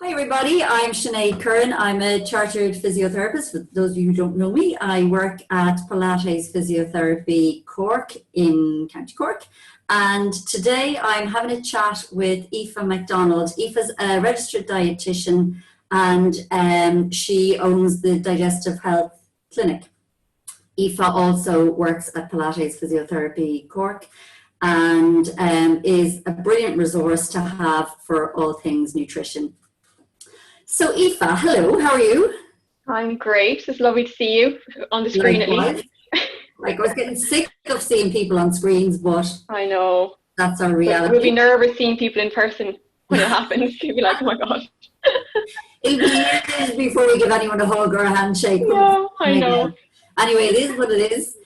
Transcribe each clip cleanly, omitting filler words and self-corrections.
Hi everybody, I'm Sinead Curran. I'm a chartered physiotherapist. For those of you who don't know me, I work at Pilates Physiotherapy Cork in County Cork. And today I'm having a chat with Aoife MacDonald. Aoife's a registered dietitian and she owns the Digestive Health Clinic. Aoife also works at Pilates Physiotherapy Cork and is a brilliant resource to have for all things nutrition. So Aoife, hello, how are you? I'm great. It's lovely to see you on the screen at least. Like I was getting sick of seeing people on screens, but I know. That's our reality. We'll be nervous seeing people in person when it happens. You'll be like, oh my God. It'll be years before we give anyone a hug or a handshake. Yeah, I know. Anyway, it is what it is.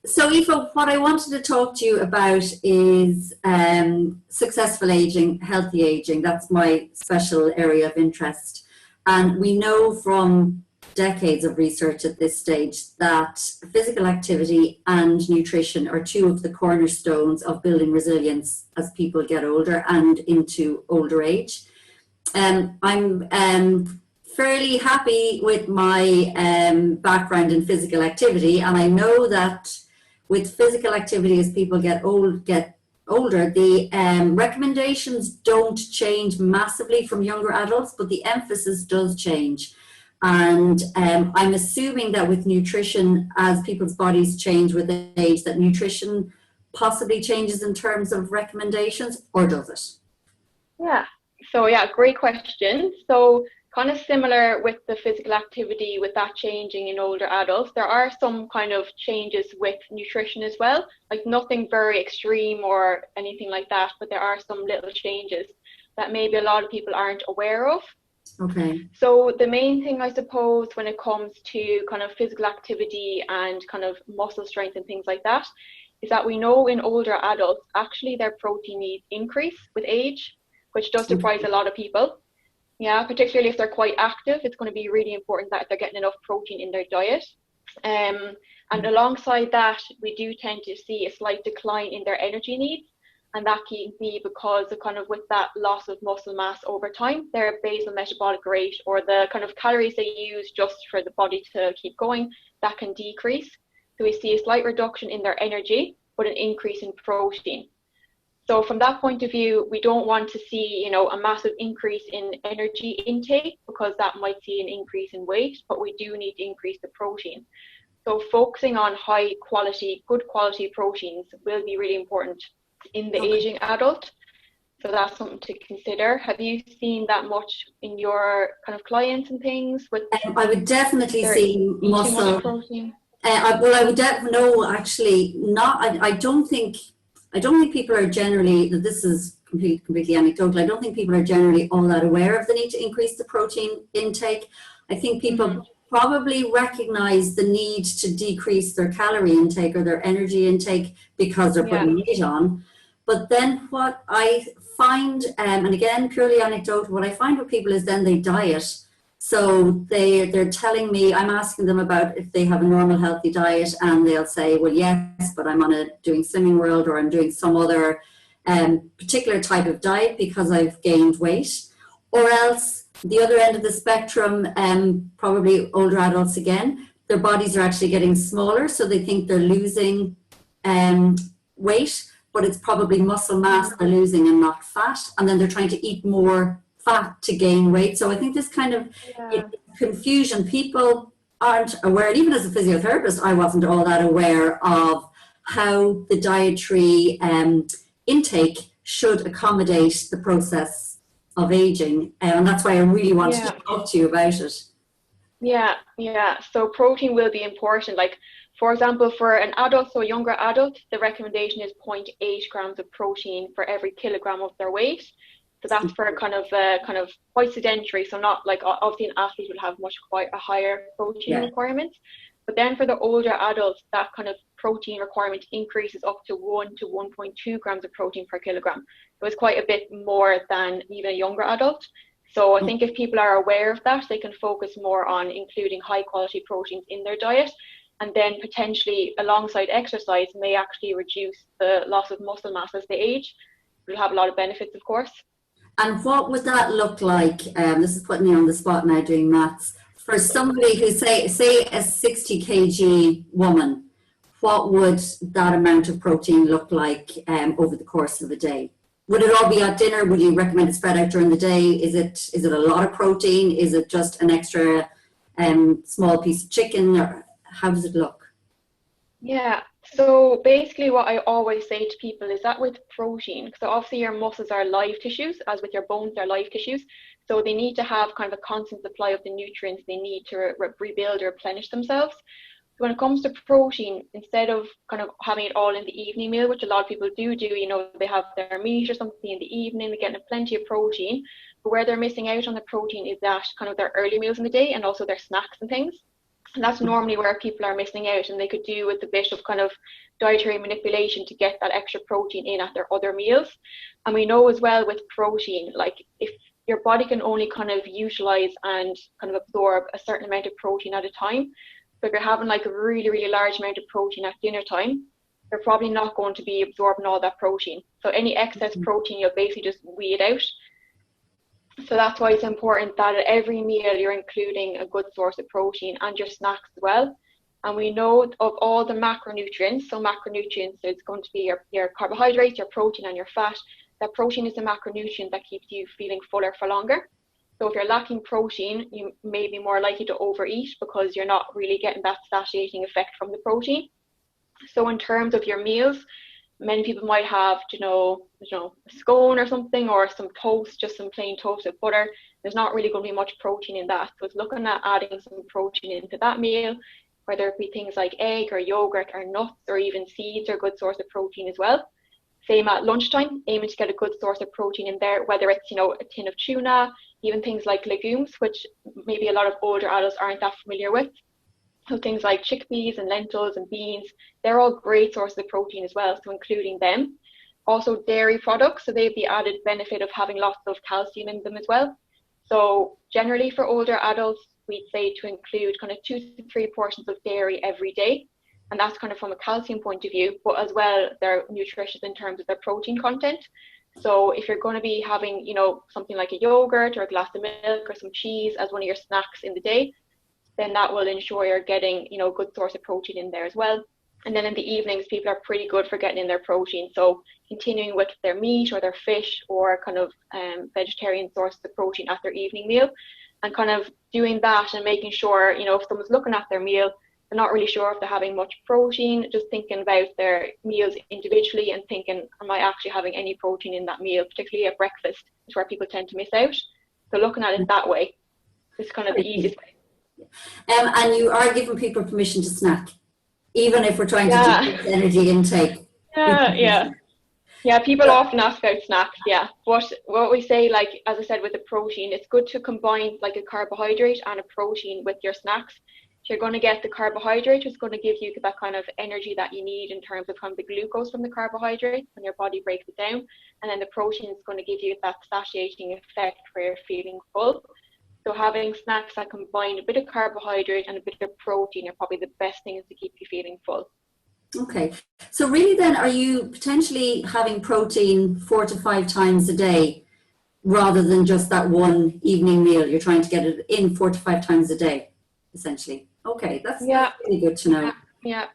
So Aoife, what I wanted to talk to you about is successful aging, healthy aging. That's my special area of interest. And we know from decades of research at this stage that physical activity and nutrition are two of the cornerstones of building resilience as people get older and into older age. I'm fairly happy with my background in physical activity, and I know that with physical activity, as people get older, the recommendations don't change massively from younger adults, but the emphasis does change. And I'm assuming that with nutrition, as people's bodies change with age, that nutrition possibly changes in terms of recommendations, or does it? Yeah, great question. So kind of similar with the physical activity, with that changing in older adults, there are some kind of changes with nutrition as well, like nothing very extreme or anything like that, but there are some little changes that maybe a lot of people aren't aware of. Okay. So the main thing, I suppose, when it comes to kind of physical activity and kind of muscle strength and things like that, is that we know in older adults, actually their protein needs increase with age, which does surprise a lot of people. Yeah, particularly if they're quite active, it's going to be really important that they're getting enough protein in their diet. And alongside that, we do tend to see a slight decline in their energy needs. And that can be because of kind of with that loss of muscle mass over time, their basal metabolic rate, or the kind of calories they use just for the body to keep going, that can decrease. So we see a slight reduction in their energy, but an increase in protein. So from that point of view, we don't want to see, a massive increase in energy intake, because that might see an increase in weight, but we do need to increase the protein. So focusing on high quality, good quality proteins will be really important in the aging adult. So that's something to consider. Have you seen that much in your kind of clients and things? I would definitely see muscle. Protein. I would no, actually not. I don't think people are generally, this is completely anecdotal, I don't think people are generally all that aware of the need to increase the protein intake. I think people probably recognize the need to decrease their calorie intake or their energy intake because they're putting weight on. But then what I find, and again, purely anecdotal, what I find with people is then they diet. So they're telling me, I'm asking them about if they have a normal healthy diet, and they'll say, well, yes, but I'm doing Slimming World, or I'm doing some other particular type of diet because I've gained weight. Or else the other end of the spectrum, probably older adults again, their bodies are actually getting smaller, so they think they're losing weight, but it's probably muscle mass they're losing and not fat, and then they're trying to eat more fat to gain weight. So I think this kind of confusion, people aren't aware, and even as a physiotherapist, I wasn't all that aware of how the dietary intake should accommodate the process of aging, and that's why I really wanted to talk to you about it. Yeah. So protein will be important. Like, for example, for an adult, so a younger adult, the recommendation is 0.8 grams of protein for every kilogram of their weight. So that's for kind of quite sedentary. So not like, obviously an athlete will have quite a higher protein requirement. But then for the older adults, that kind of protein requirement increases up to 1 to 1.2 grams of protein per kilogram. So it's quite a bit more than even a younger adult. So I think if people are aware of that, they can focus more on including high quality proteins in their diet, and then potentially alongside exercise may actually reduce the loss of muscle mass as they age. It will have a lot of benefits, of course. And what would that look like? This is putting me on the spot now doing maths. For somebody who say a 60 kg woman, what would that amount of protein look like over the course of a day? Would it all be at dinner? Would you recommend it spread out during the day? Is it a lot of protein? Is it just an extra small piece of chicken? Or how does it look? Yeah, so basically what I always say to people is that with protein, so obviously your muscles are live tissues, as with your bones, they're live tissues. So they need to have kind of a constant supply of the nutrients they need to rebuild or replenish themselves. So when it comes to protein, instead of kind of having it all in the evening meal, which a lot of people do, you know, they have their meat or something in the evening, they're getting plenty of protein. But where they're missing out on the protein is that kind of their early meals in the day and also their snacks and things. And that's normally where people are missing out, and they could do with a bit of kind of dietary manipulation to get that extra protein in at their other meals. And we know as well with protein, like if your body can only kind of utilize and kind of absorb a certain amount of protein at a time. So if you're having like a really, really large amount of protein at dinner time, you're probably not going to be absorbing all that protein. So any excess protein, you'll basically just weed out. So that's why it's important that at every meal you're including a good source of protein and your snacks as well. And we know of all the macronutrients, so macronutrients is going to be your carbohydrates, your protein and your fat. That protein is a macronutrient that keeps you feeling fuller for longer. So if you're lacking protein, you may be more likely to overeat because you're not really getting that satiating effect from the protein. So in terms of your meals, many people might have, a scone or something, or some toast, just some plain toast with butter. There's not really going to be much protein in that. So it's looking at adding some protein into that meal, whether it be things like egg or yogurt or nuts or even seeds are a good source of protein as well. Same at lunchtime, aiming to get a good source of protein in there, whether it's, a tin of tuna, even things like legumes, which maybe a lot of older adults aren't that familiar with. So things like chickpeas and lentils and beans, they're all great sources of protein as well, so including them. Also dairy products, so they have the added benefit of having lots of calcium in them as well. So generally for older adults, we'd say to include kind of 2 to 3 portions of dairy every day. And that's kind of from a calcium point of view, but as well, they're nutritious in terms of their protein content. So if you're going to be having, something like a yogurt or a glass of milk or some cheese as one of your snacks in the day, then that will ensure you're getting, a good source of protein in there as well. And then in the evenings, people are pretty good for getting in their protein. So continuing with their meat or their fish or kind of vegetarian sources of protein at their evening meal, and kind of doing that and making sure, if someone's looking at their meal, they're not really sure if they're having much protein, just thinking about their meals individually and thinking, am I actually having any protein in that meal, particularly at breakfast, is where people tend to miss out. So looking at it that way is kind of the easiest way. And you are giving people permission to snack, even if we're trying to decrease energy intake. Yeah, people often ask about snacks, but what we say, like as I said with the protein, it's good to combine like a carbohydrate and a protein with your snacks. So you're going to get the carbohydrate, which is going to give you that kind of energy that you need in terms of kind of the glucose from the carbohydrate when your body breaks it down, and then the protein is going to give you that satiating effect where you're feeling full. So having snacks that combine a bit of carbohydrate and a bit of protein are probably the best things to keep you feeling full. Okay. So really then, are you potentially having protein 4 to 5 times a day rather than just that one evening meal? You're trying to get it in 4 to 5 times a day, essentially. Okay, that's really good to know. Yeah.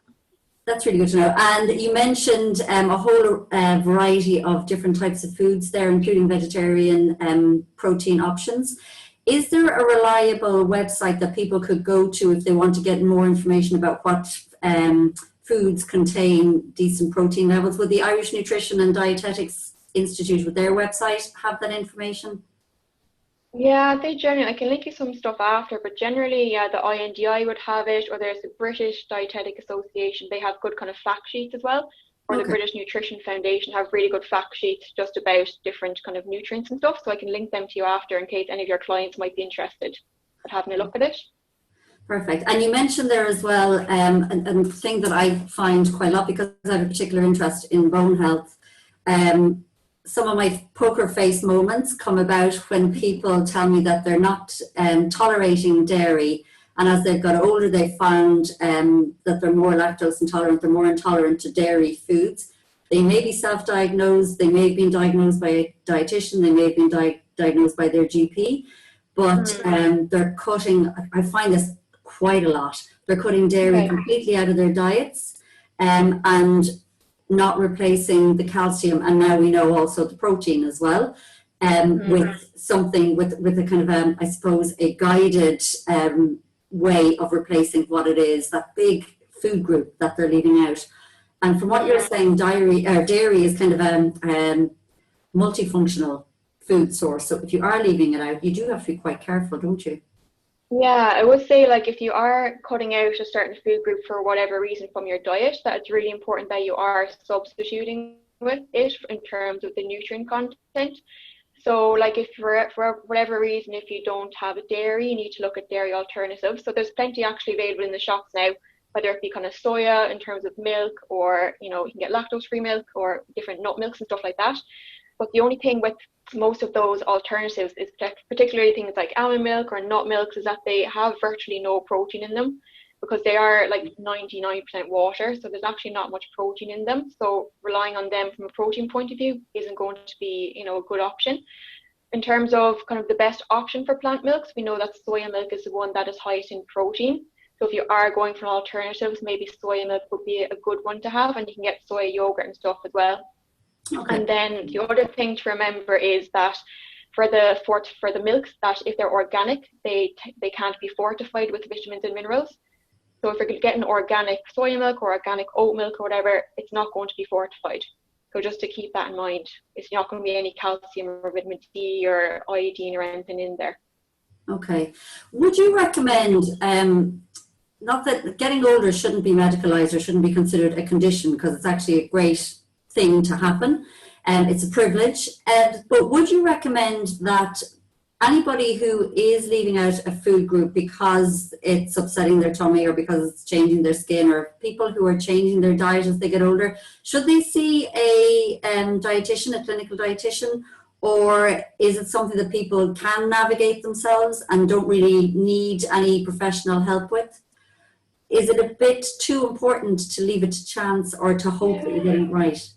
That's really good to know. And you mentioned a whole variety of different types of foods there, including vegetarian protein options. Is there a reliable website that people could go to if they want to get more information about what foods contain decent protein levels? Would the Irish Nutrition and Dietetics Institute, with their website, have that information? Yeah, they generally, I can link you some stuff after, but generally, the INDI would have it, or there's the British Dietetic Association. They have good kind of fact sheets as well. Or the British Nutrition Foundation have really good fact sheets just about different kind of nutrients and stuff. So I can link them to you after in case any of your clients might be interested in having a look at it. Perfect. And you mentioned there as well, a thing that I find quite a lot because I have a particular interest in bone health. Some of my poker face moments come about when people tell me that they're not tolerating dairy, and as they've got older, they found that they're more lactose intolerant, they're more intolerant to dairy foods. They may be self-diagnosed, they may have been diagnosed by a dietitian, they may have been diagnosed by their GP, but they're cutting, I find this quite a lot, they're cutting dairy completely out of their diets, and not replacing the calcium, and now we know also the protein as well, with something, with a kind of, I suppose, a guided way of replacing what it is, that big food group that they're leaving out. And from what you're saying, dairy is kind of a multifunctional food source. So if you are leaving it out, you do have to be quite careful, don't you? Yeah, I would say, like, if you are cutting out a certain food group for whatever reason from your diet, that it's really important that you are substituting with it in terms of the nutrient content. So, like, if for whatever reason, if you don't have a dairy, you need to look at dairy alternatives. So there's plenty actually available in the shops now, whether it be kind of soya in terms of milk, or, you know, you can get lactose-free milk or different nut milks and stuff like that. But the only thing with most of those alternatives is particularly things like almond milk or nut milks, is that they have virtually no protein in them, because they are like 99% water. So there's actually not much protein in them. So relying on them from a protein point of view isn't going to be, you know, a good option. In terms of kind of the best option for plant milks, we know that soya milk is the one that is highest in protein. So if you are going for alternatives, maybe soya milk would be a good one to have, and you can get soya yogurt and stuff as well. Okay. And then the other thing to remember is that for the milks, that if they're organic, they can't be fortified with vitamins and minerals. So if you're getting organic soya milk or organic oat milk or whatever, it's not going to be fortified. So just to keep that in mind, it's not going to be any calcium or vitamin D or iodine or anything in there. Okay. Would you recommend, not that getting older shouldn't be medicalized or shouldn't be considered a condition, because it's actually a great thing to happen, and it's a privilege, but would you recommend that anybody who is leaving out a food group because it's upsetting their tummy or because it's changing their skin, or people who are changing their diet as they get older, should they see a dietitian, a clinical dietitian, or is it something that people can navigate themselves and don't really need any professional help with? Is it a bit too important to leave it to chance or to hope that you're getting it right?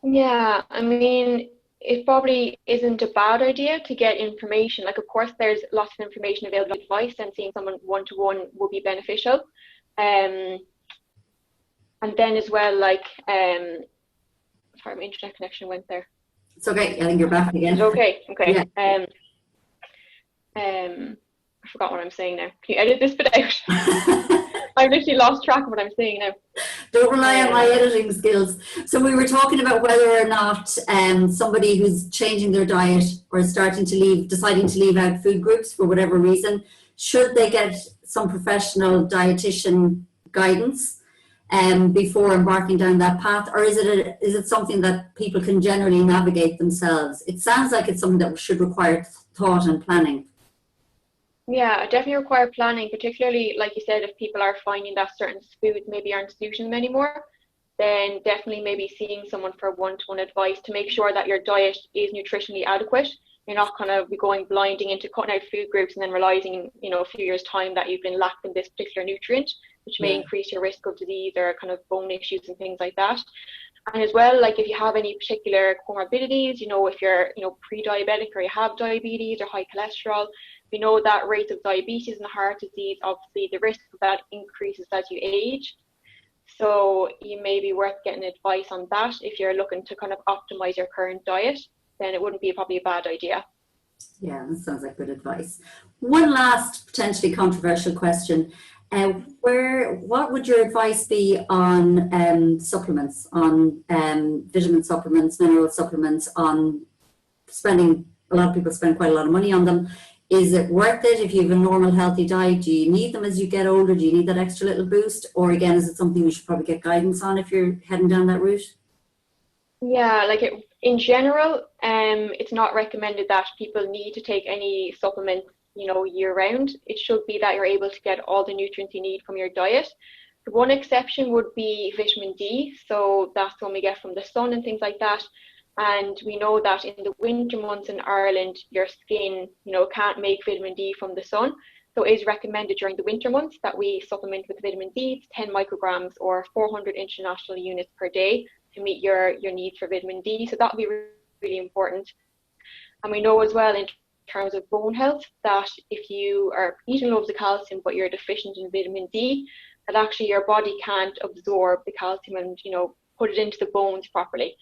Yeah, I mean, it probably isn't a bad idea to get information. Like, of course, there's lots of information available, advice, and seeing someone one-to-one would be beneficial. And then as well, like, sorry, my internet connection went there. It's okay. I think you're back again. Okay. Yeah. I forgot what I'm saying now. Can you edit this bit out? I've literally lost track of what I'm saying now. Don't rely on my editing skills. So we were talking about whether or not somebody who's changing their diet or deciding to leave out food groups for whatever reason, should they get some professional dietitian guidance before embarking down that path, or is it something that people can generally navigate themselves? It sounds like it's something that should require thought and planning. Yeah, it definitely require planning, particularly, like you said, if people are finding that certain foods maybe aren't suiting them anymore, then definitely maybe seeing someone for one-to-one advice to make sure that your diet is nutritionally adequate. You're not kind of going blinding into cutting out food groups and then realizing, you know, a few years' time that you've been lacking this particular nutrient, which may increase your risk of disease or kind of bone issues and things like that. And as well, like, if you have any particular comorbidities, you know, if you're, you know, pre-diabetic or you have diabetes or high cholesterol, we know that rates of diabetes and heart disease, obviously the risk of that increases as you age. So you may be worth getting advice on that. If you're looking to kind of optimize your current diet, then it wouldn't be probably a bad idea. Yeah, that sounds like good advice. One last potentially controversial question. What would your advice be on supplements, on vitamin supplements, mineral supplements, on spending, a lot of people spend quite a lot of money on them. Is it worth it if you have a normal healthy diet? Do you need them as you get older? Do you need that extra little boost? Or again, is it something you should probably get guidance on if you're heading down that route? Yeah, like in general, it's not recommended that people need to take any supplements, you know, year round. It should be that you're able to get all the nutrients you need from your diet. The one exception would be vitamin D. So that's when we get from the sun and things like that. And we know that in the winter months in Ireland, your skin, you know, can't make vitamin D from the sun. So it is recommended during the winter months that we supplement with vitamin D, 10 micrograms or 400 international units per day to meet your needs for vitamin D. So that would be really important. And we know as well in terms of bone health that if you are eating loads of calcium but you're deficient in vitamin D, that actually your body can't absorb the calcium and, you know, put it into the bones properly.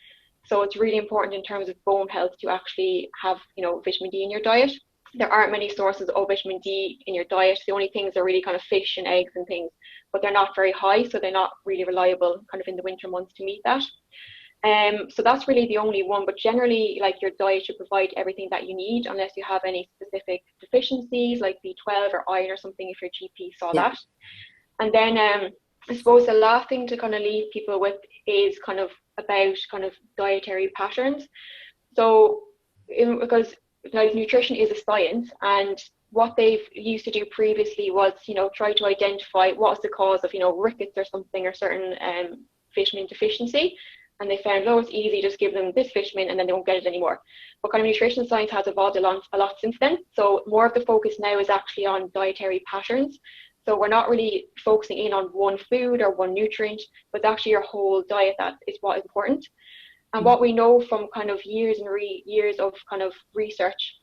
So it's really important in terms of bone health to actually have, you know, vitamin D in your diet. There aren't many sources of vitamin D in your diet. The only things are really kind of fish and eggs and things, but they're not very high, so they're not really reliable kind of in the winter months to meet that. So that's really the only one, but generally, like, your diet should provide everything that you need unless you have any specific deficiencies like B12 or iron or something if your GP saw that. And then I suppose the last thing to kind of leave people with is kind of about kind of dietary patterns. So because like nutrition is a science, and what they've used to do previously was, you know, try to identify what's the cause of, you know, rickets or something or certain vitamin deficiency. And they found, oh, it's easy, just give them this vitamin and then they won't get it anymore. But kind of nutrition science has evolved a lot since then. So more of the focus now is actually on dietary patterns. So we're not really focusing in on one food or one nutrient, but it's actually your whole diet that is what is important. And what we know from kind of years and years of kind of research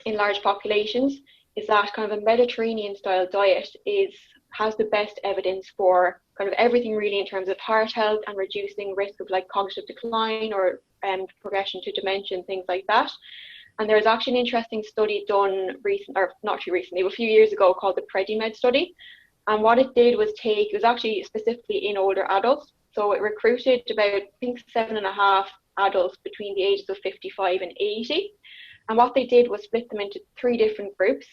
in large populations is that kind of a Mediterranean style diet has the best evidence for kind of everything really in terms of heart health and reducing risk of like cognitive decline or progression to dementia and things like that. And there's actually an interesting study done not too recently, but a few years ago called the PREDIMED study. And what it did was it was actually specifically in older adults. So it recruited about, I think, 7.5 adults between the ages of 55 and 80. And what they did was split them into 3 different groups.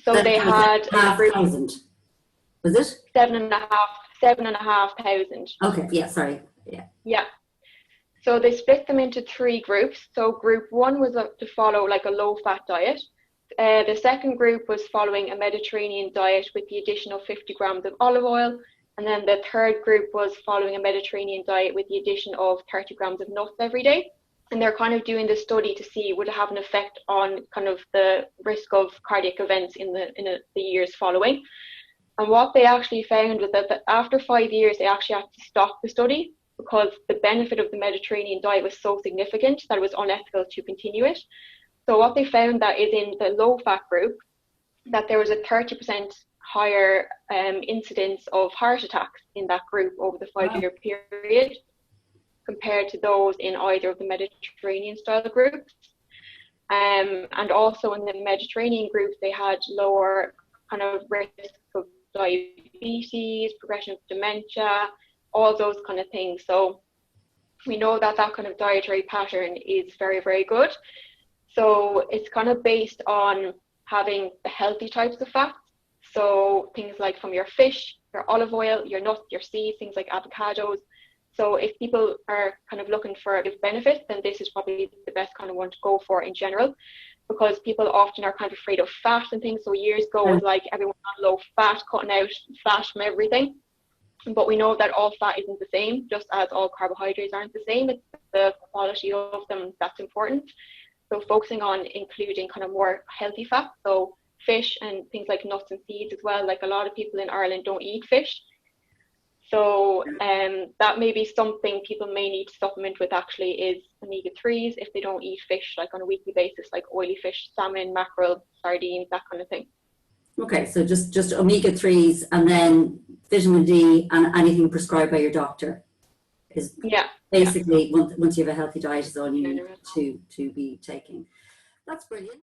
So they had a group. Was it? 7,500. Okay, yeah, sorry. Yeah. So they split them into 3 groups. So group 1 was to follow like a low-fat diet. The second group was following a Mediterranean diet with the addition of 50 grams of olive oil. And then the third group was following a Mediterranean diet with the addition of 30 grams of nuts every day. And they're kind of doing this study to see would it have an effect on kind of the risk of cardiac events in the years following. And what they actually found was that after 5 years, they actually had to stop the study because the benefit of the Mediterranean diet was so significant that it was unethical to continue it. So what they found that is in the low-fat group, that there was a 30% higher incidence of heart attacks in that group over the 5-year period compared to those in either of the Mediterranean style groups. And also in the Mediterranean group, they had lower kind of risk of diabetes, progression of dementia, all those kind of things. So we know that kind of dietary pattern is very, very good. So it's kind of based on having the healthy types of fats. So things like from your fish, your olive oil, your nuts, your seeds, things like avocados. So if people are kind of looking for benefits, then this is probably the best kind of one to go for in general, because people often are kind of afraid of fat and things. So years ago, it was like everyone on low fat, cutting out fat from everything. But we know that all fat isn't the same, just as all carbohydrates aren't the same. It's the quality of them that's important. So focusing on including kind of more healthy fat, so fish and things like nuts and seeds as well. Like a lot of people in Ireland don't eat fish. So that may be something people may need to supplement with actually is omega-3s if they don't eat fish like on a weekly basis, like oily fish, salmon, mackerel, sardines, that kind of thing. Okay, so just omega-3s and then vitamin D and anything prescribed by your doctor is basically once you have a healthy diet is all you need to be taking. That's brilliant.